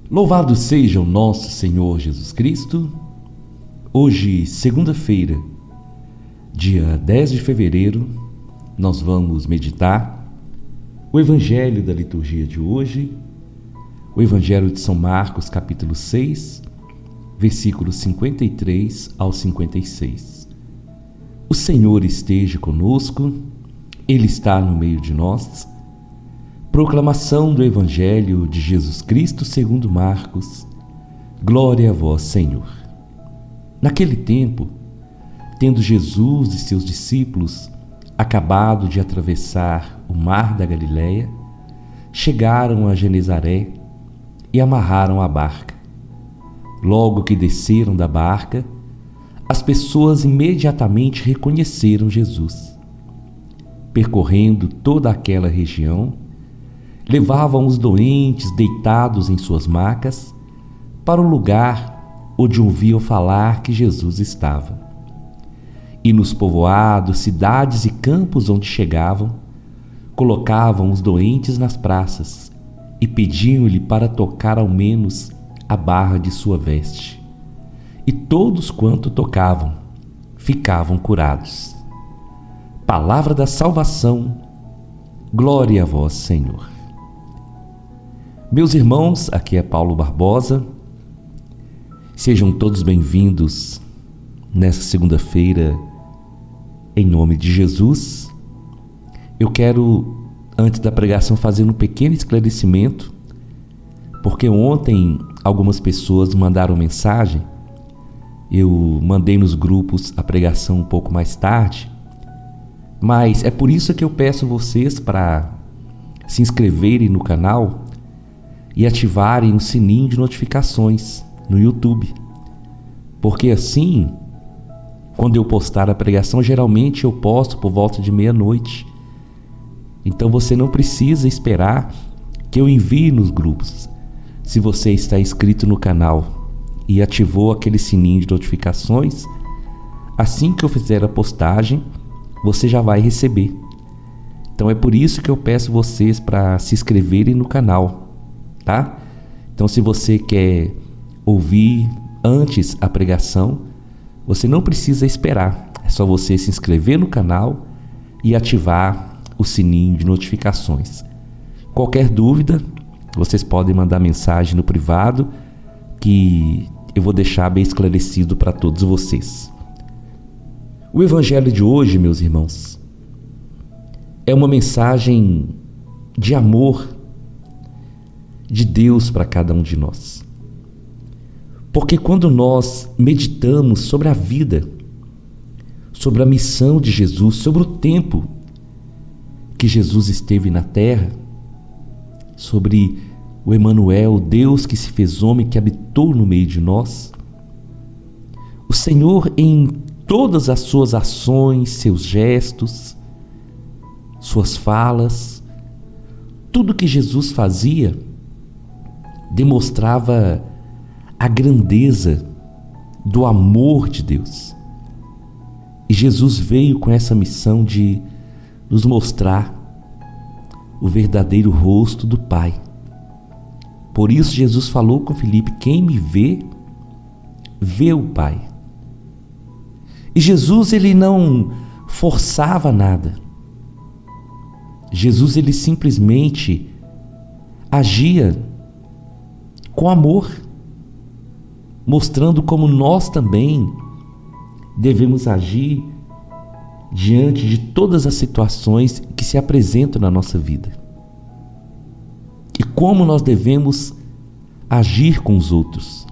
Louvado seja o nosso Senhor Jesus Cristo. Hoje, segunda-feira, dia 10 de fevereiro, nós vamos meditar o Evangelho da liturgia de hoje, o Evangelho de São Marcos, capítulo 6, versículos 53 ao 56. O Senhor esteja conosco, Ele está no meio de nós. Proclamação do Evangelho de Jesus Cristo segundo Marcos. Glória a vós, Senhor. Naquele tempo, tendo Jesus e seus discípulos acabado de atravessar o mar da Galileia, chegaram a Genezaré e amarraram a barca. Logo que desceram da barca, as pessoas imediatamente reconheceram Jesus. Percorrendo toda aquela região, levavam os doentes deitados em suas macas para o lugar onde ouviam falar que Jesus estava. E nos povoados, cidades e campos onde chegavam, colocavam os doentes nas praças e pediam-lhe para tocar ao menos a barra de sua veste. E todos quanto tocavam ficavam curados. Palavra da salvação, glória a vós, Senhor. Meus irmãos, aqui é Paulo Barbosa. Sejam todos bem-vindos nessa segunda-feira, em nome de Jesus. Eu quero, antes da pregação, fazer um pequeno esclarecimento, porque ontem algumas pessoas mandaram mensagem. Eu mandei nos grupos a pregação um pouco mais tarde, mas é por isso que eu peço vocês para se inscreverem no canal e ativarem o sininho de notificações no YouTube. Porque assim, quando eu postar a pregação, geralmente eu posto por volta de meia-noite. Então você não precisa esperar que eu envie nos grupos. Se você está inscrito no canal e ativou aquele sininho de notificações, assim que eu fizer a postagem, você já vai receber. Então é por isso que eu peço vocês para se inscreverem no canal. Tá? Então, se você quer ouvir antes a pregação, você não precisa esperar. É só você se inscrever no canal e ativar o sininho de notificações. Qualquer dúvida, vocês podem mandar mensagem no privado que eu vou deixar bem esclarecido para todos vocês. O Evangelho de hoje, meus irmãos, é uma mensagem de amor de Deus para cada um de nós. Porque quando nós meditamos sobre a vida, sobre a missão de Jesus, sobre o tempo que Jesus esteve na terra, sobre o Emanuel, Deus que se fez homem, que habitou no meio de nós, o Senhor, em todas as suas ações, seus gestos, suas falas, tudo que Jesus fazia demonstrava a grandeza do amor de Deus. E Jesus veio com essa missão de nos mostrar o verdadeiro rosto do Pai. Por isso Jesus falou com Filipe: quem me vê, vê o Pai. E Jesus, ele não forçava nada. Jesus, ele simplesmente agia com amor, mostrando como nós também devemos agir diante de todas as situações que se apresentam na nossa vida. E como nós devemos agir com os outros,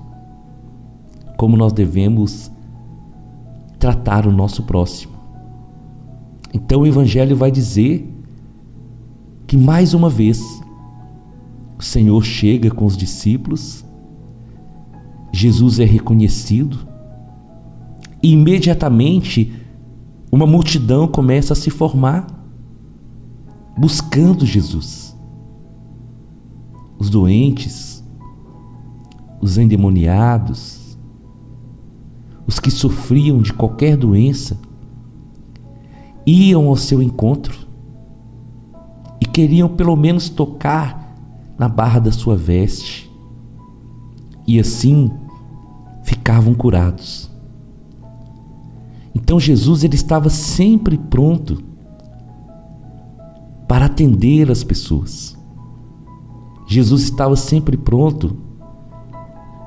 como nós devemos tratar o nosso próximo. Então o Evangelho vai dizer que mais uma vez o Senhor chega com os discípulos, Jesus é reconhecido e imediatamente uma multidão começa a se formar buscando Jesus. Os doentes, os endemoniados, os que sofriam de qualquer doença, iam ao seu encontro e queriam pelo menos tocar na barra da sua veste. e assim ficavam curados. Então Jesus ele estava sempre pronto para atender as pessoas. Jesus estava sempre pronto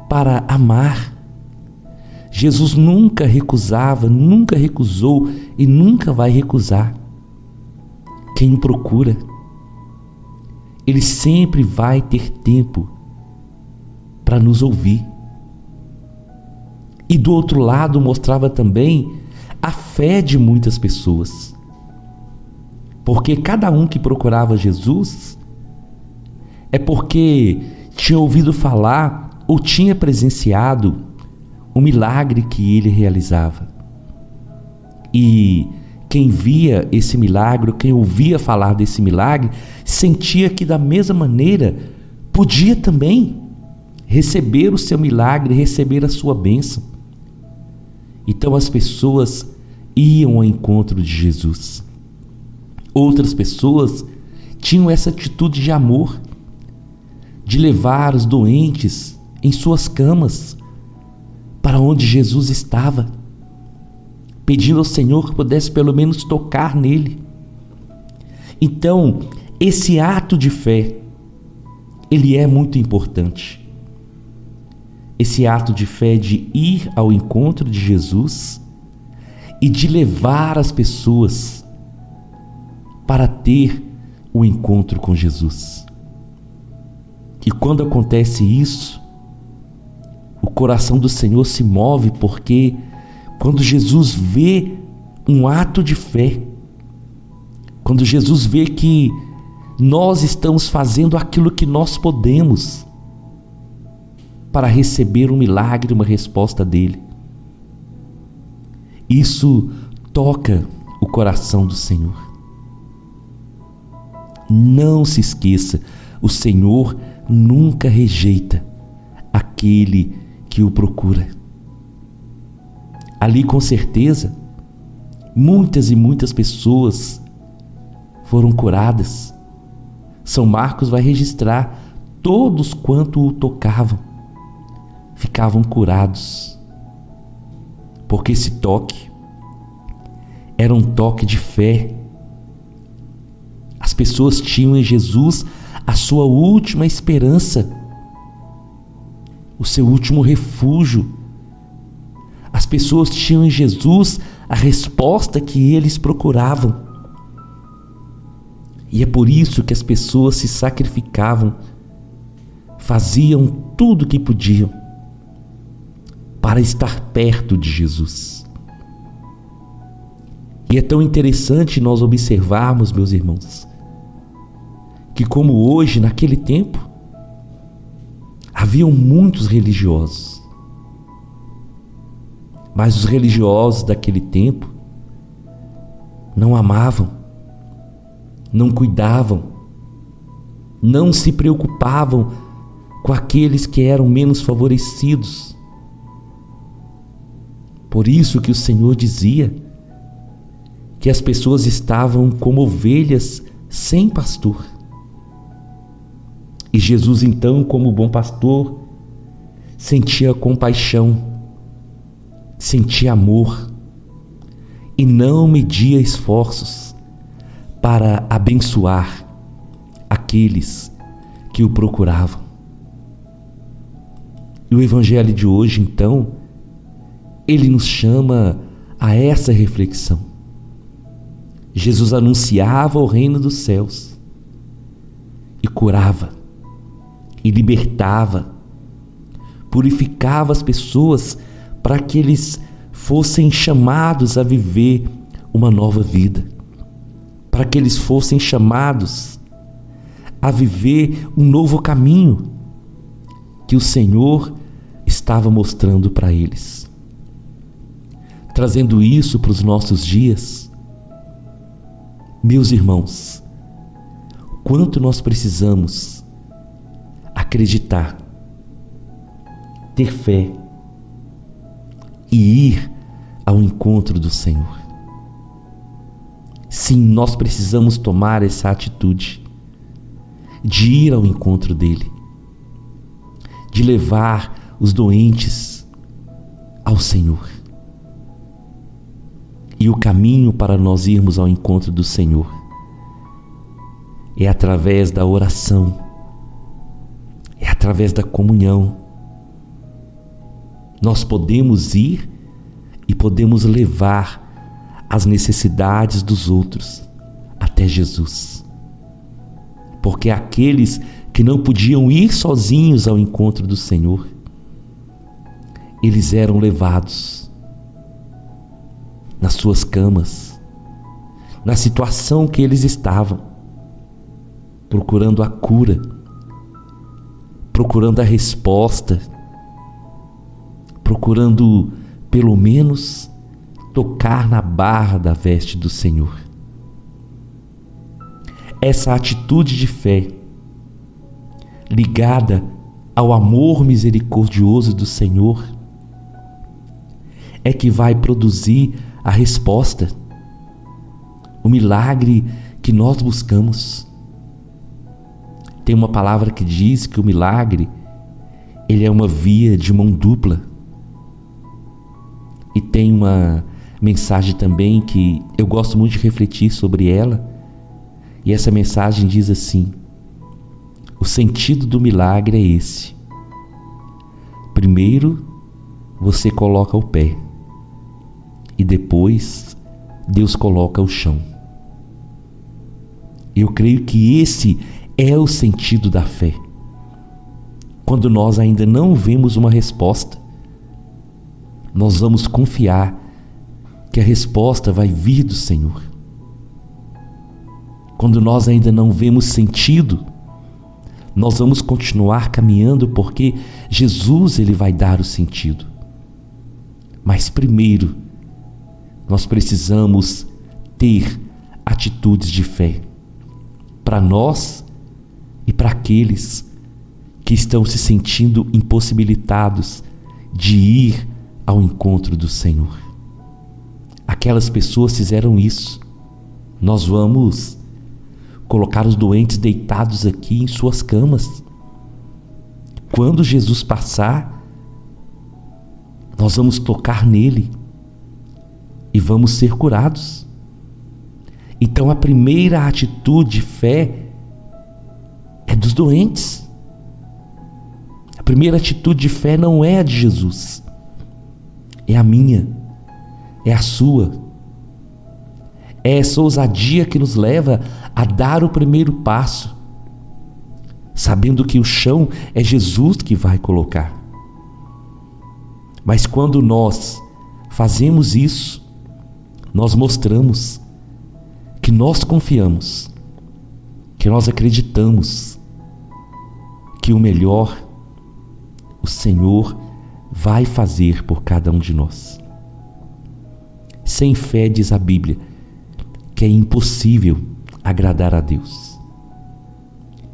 para amar. Jesus nunca recusava, nunca recusou e nunca vai recusar quem o procura. Ele sempre vai ter tempo para nos ouvir. E do outro lado mostrava também a fé de muitas pessoas. Porque cada um que procurava Jesus é porque tinha ouvido falar ou tinha presenciado o milagre que ele realizava. E quem via esse milagre, quem ouvia falar desse milagre, sentia que da mesma maneira podia também receber o seu milagre, receber a sua bênção. Então as pessoas iam ao encontro de Jesus. Outras pessoas tinham essa atitude de amor, de levar os doentes em suas camas para onde Jesus estava, pedindo ao Senhor que pudesse pelo menos tocar nele. Então, esse ato de fé, ele é muito importante. Esse ato de fé de ir ao encontro de Jesus e de levar as pessoas para ter o encontro com Jesus. E quando acontece isso, o coração do Senhor se move, porque quando Jesus vê um ato de fé, quando Jesus vê que nós estamos fazendo aquilo que nós podemos para receber um milagre, uma resposta dele, isso toca o coração do Senhor. Não se esqueça, o Senhor nunca rejeita aquele que o procura. Ali, com certeza, muitas e muitas pessoas foram curadas. São Marcos vai registrar: todos quanto o tocavam ficavam curados. Porque esse toque era um toque de fé. As pessoas tinham em Jesus a sua última esperança, o seu último refúgio. As pessoas tinham em Jesus a resposta que eles procuravam. E é por isso que as pessoas se sacrificavam, faziam tudo o que podiam para estar perto de Jesus. E é tão interessante nós observarmos, meus irmãos, que como hoje, naquele tempo, haviam muitos religiosos. Mas os religiosos daquele tempo não amavam, não cuidavam, não se preocupavam com aqueles que eram menos favorecidos. Por isso que o Senhor dizia que as pessoas estavam como ovelhas sem pastor. E Jesus, então, como bom pastor, sentia compaixão, sentia amor e não media esforços para abençoar aqueles que o procuravam. E o Evangelho de hoje, então, ele nos chama a essa reflexão. Jesus anunciava o reino dos céus e curava, e libertava, purificava as pessoas para que eles fossem chamados a viver uma nova vida, para que eles fossem chamados a viver um novo caminho que o Senhor estava mostrando para eles. Trazendo isso para os nossos dias, meus irmãos, quanto nós precisamos acreditar, ter fé e ir ao encontro do Senhor. Sim, nós precisamos tomar essa atitude de ir ao encontro dele, de levar os doentes ao Senhor. E o caminho para nós irmos ao encontro do Senhor é através da oração, é através da comunhão. Nós podemos ir e podemos levar as necessidades dos outros até Jesus. Porque aqueles que não podiam ir sozinhos ao encontro do Senhor, eles eram levados nas suas camas, na situação que eles estavam, procurando a cura, procurando a resposta, procurando pelo menos tocar na barra da veste do Senhor. Essa atitude de fé, ligada ao amor misericordioso do Senhor, é que vai produzir a resposta, o milagre que nós buscamos. Tem uma palavra que diz que o milagre, ele é uma via de mão dupla. E tem uma mensagem também que eu gosto muito de refletir sobre ela. E essa mensagem diz assim: o sentido do milagre é esse. Primeiro, você coloca o pé. E depois, Deus coloca o chão. Eu creio que esse é o sentido da fé. Quando nós ainda não vemos uma resposta, nós vamos confiar que a resposta vai vir do Senhor. Quando nós ainda não vemos sentido, nós vamos continuar caminhando porque Jesus, ele vai dar o sentido. Mas primeiro, nós precisamos ter atitudes de fé para nós e para aqueles que estão se sentindo impossibilitados de ir ao encontro do Senhor. Aquelas pessoas fizeram isso. Nós vamos colocar os doentes deitados aqui em suas camas. Quando Jesus passar, nós vamos tocar nele e vamos ser curados. Então a primeira atitude de fé é dos doentes. A primeira atitude de fé não é a de Jesus, é a minha, é a sua. É essa ousadia que nos leva a dar o primeiro passo, sabendo que o chão é Jesus que vai colocar. Mas quando nós fazemos isso, nós mostramos que nós confiamos, que nós acreditamos que o melhor o Senhor vai fazer por cada um de nós. Sem fé, diz a Bíblia, que é impossível agradar a Deus.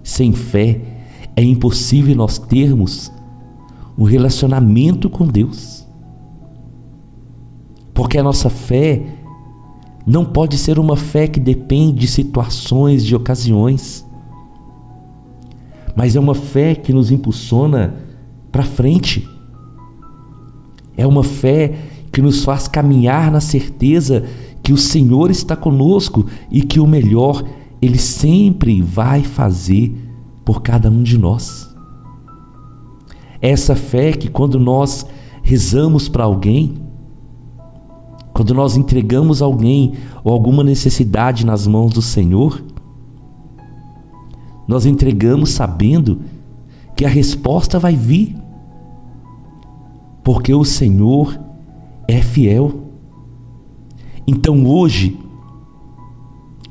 Sem fé, é impossível nós termos um relacionamento com Deus. Porque a nossa fé não pode ser uma fé que depende de situações, de ocasiões, mas é uma fé que nos impulsiona para frente. É uma fé que nos faz caminhar na certeza que o Senhor está conosco e que o melhor Ele sempre vai fazer por cada um de nós. É essa fé que quando nós rezamos para alguém, quando nós entregamos alguém ou alguma necessidade nas mãos do Senhor, nós entregamos sabendo que a resposta vai vir, porque o Senhor é fiel. Então hoje,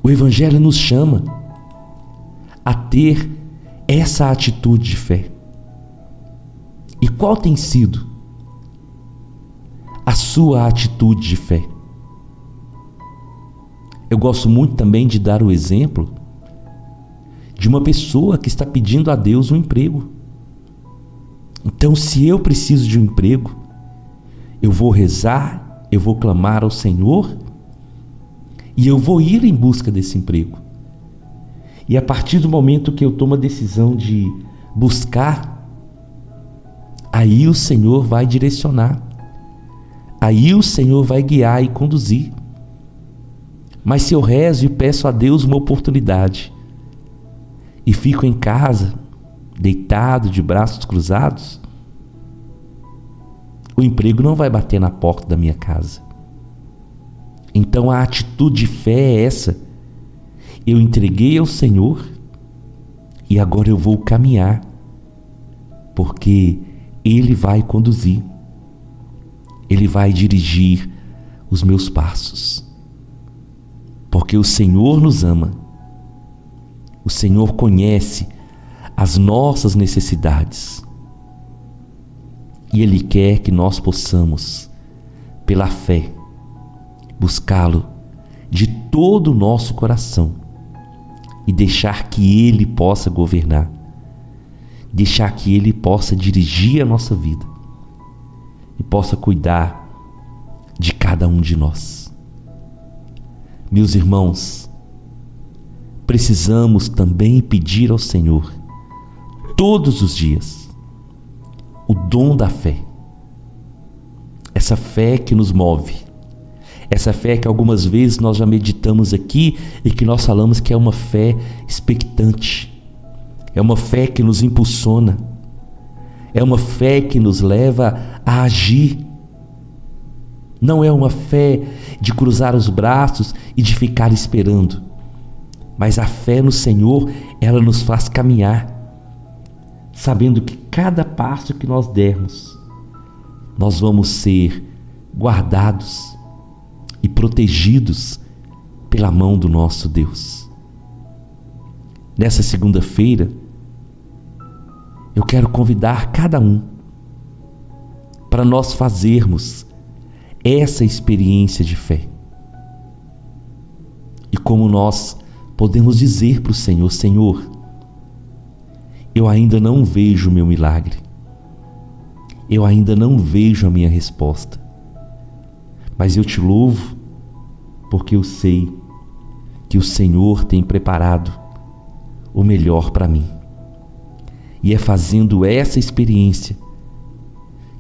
o Evangelho nos chama a ter essa atitude de fé. E qual tem sido a sua atitude de fé? Eu gosto muito também de dar o exemplo de uma pessoa que está pedindo a Deus um emprego. Então, se eu preciso de um emprego, eu vou rezar, eu vou clamar ao Senhor e eu vou ir em busca desse emprego. E a partir do momento que eu tomo a decisão de buscar, aí o Senhor vai direcionar, aí o Senhor vai guiar e conduzir. Mas se eu rezo e peço a Deus uma oportunidade e fico em casa, deitado, de braços cruzados, o emprego não vai bater na porta da minha casa. Então a atitude de fé é essa: eu entreguei ao Senhor e agora eu vou caminhar, porque Ele vai conduzir, Ele vai dirigir os meus passos. Porque o Senhor nos ama, o Senhor conhece as nossas necessidades e Ele quer que nós possamos, pela fé, buscá-lo de todo o nosso coração e deixar que Ele possa governar, deixar que Ele possa dirigir a nossa vida e possa cuidar de cada um de nós. Meus irmãos, precisamos também pedir ao Senhor, todos os dias, o dom da fé. Essa fé que nos move, essa fé que algumas vezes nós já meditamos aqui e que nós falamos que é uma fé expectante, é uma fé que nos impulsiona, é uma fé que nos leva a agir. Não é uma fé de cruzar os braços e de ficar esperando, mas a fé no Senhor, ela nos faz caminhar, sabendo que cada passo que nós dermos, nós vamos ser guardados e protegidos pela mão do nosso Deus. Nessa segunda-feira, eu quero convidar cada um para nós fazermos essa experiência de fé. E como nós podemos dizer para o Senhor: Senhor, eu ainda não vejo o meu milagre, eu ainda não vejo a minha resposta, mas eu te louvo porque eu sei que o Senhor tem preparado o melhor para mim. E é fazendo essa experiência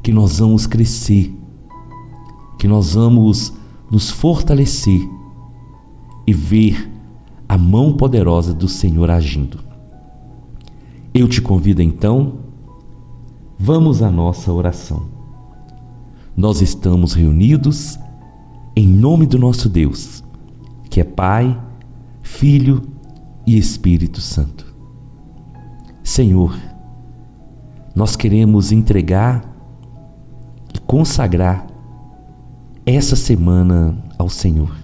que nós vamos crescer, que nós vamos nos fortalecer e ver a mão poderosa do Senhor agindo. Eu te convido então, vamos à nossa oração. Nós estamos reunidos em nome do nosso Deus, que é Pai, Filho e Espírito Santo. Senhor, nós queremos entregar e consagrar essa semana ao Senhor.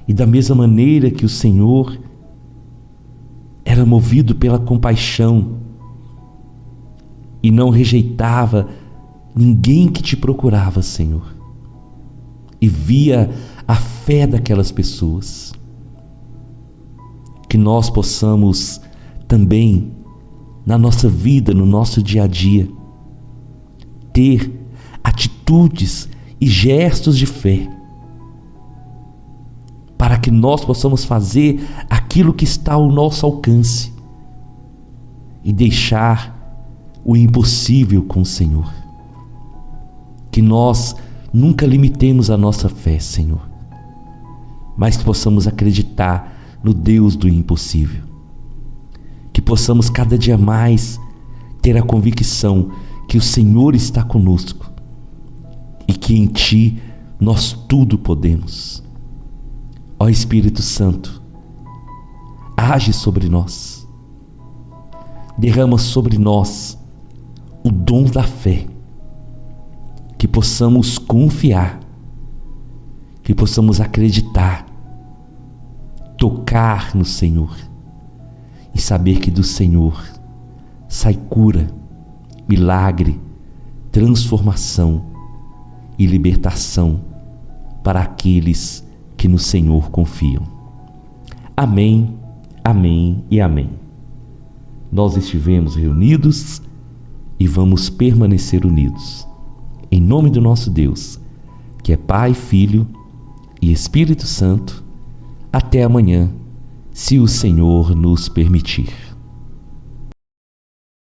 E da mesma maneira que o Senhor era movido pela compaixão e não rejeitava ninguém que te procurava, Senhor, e via a fé daquelas pessoas, que nós possamos também, na nossa vida, no nosso dia a dia, ter atitudes e gestos de fé, para que nós possamos fazer aquilo que está ao nosso alcance e deixar o impossível com o Senhor. Que nós nunca limitemos a nossa fé, Senhor, mas que possamos acreditar no Deus do impossível. Que possamos cada dia mais ter a convicção que o Senhor está conosco e que em Ti nós tudo podemos. Ó Espírito Santo, age sobre nós, derrama sobre nós o dom da fé, que possamos confiar, que possamos acreditar, tocar no Senhor e saber que do Senhor sai cura, milagre, transformação e libertação para aqueles que no Senhor confiam. Amém, amém e amém. Nós estivemos reunidos e vamos permanecer unidos. Em nome do nosso Deus, que é Pai, Filho e Espírito Santo, até amanhã, se o Senhor nos permitir.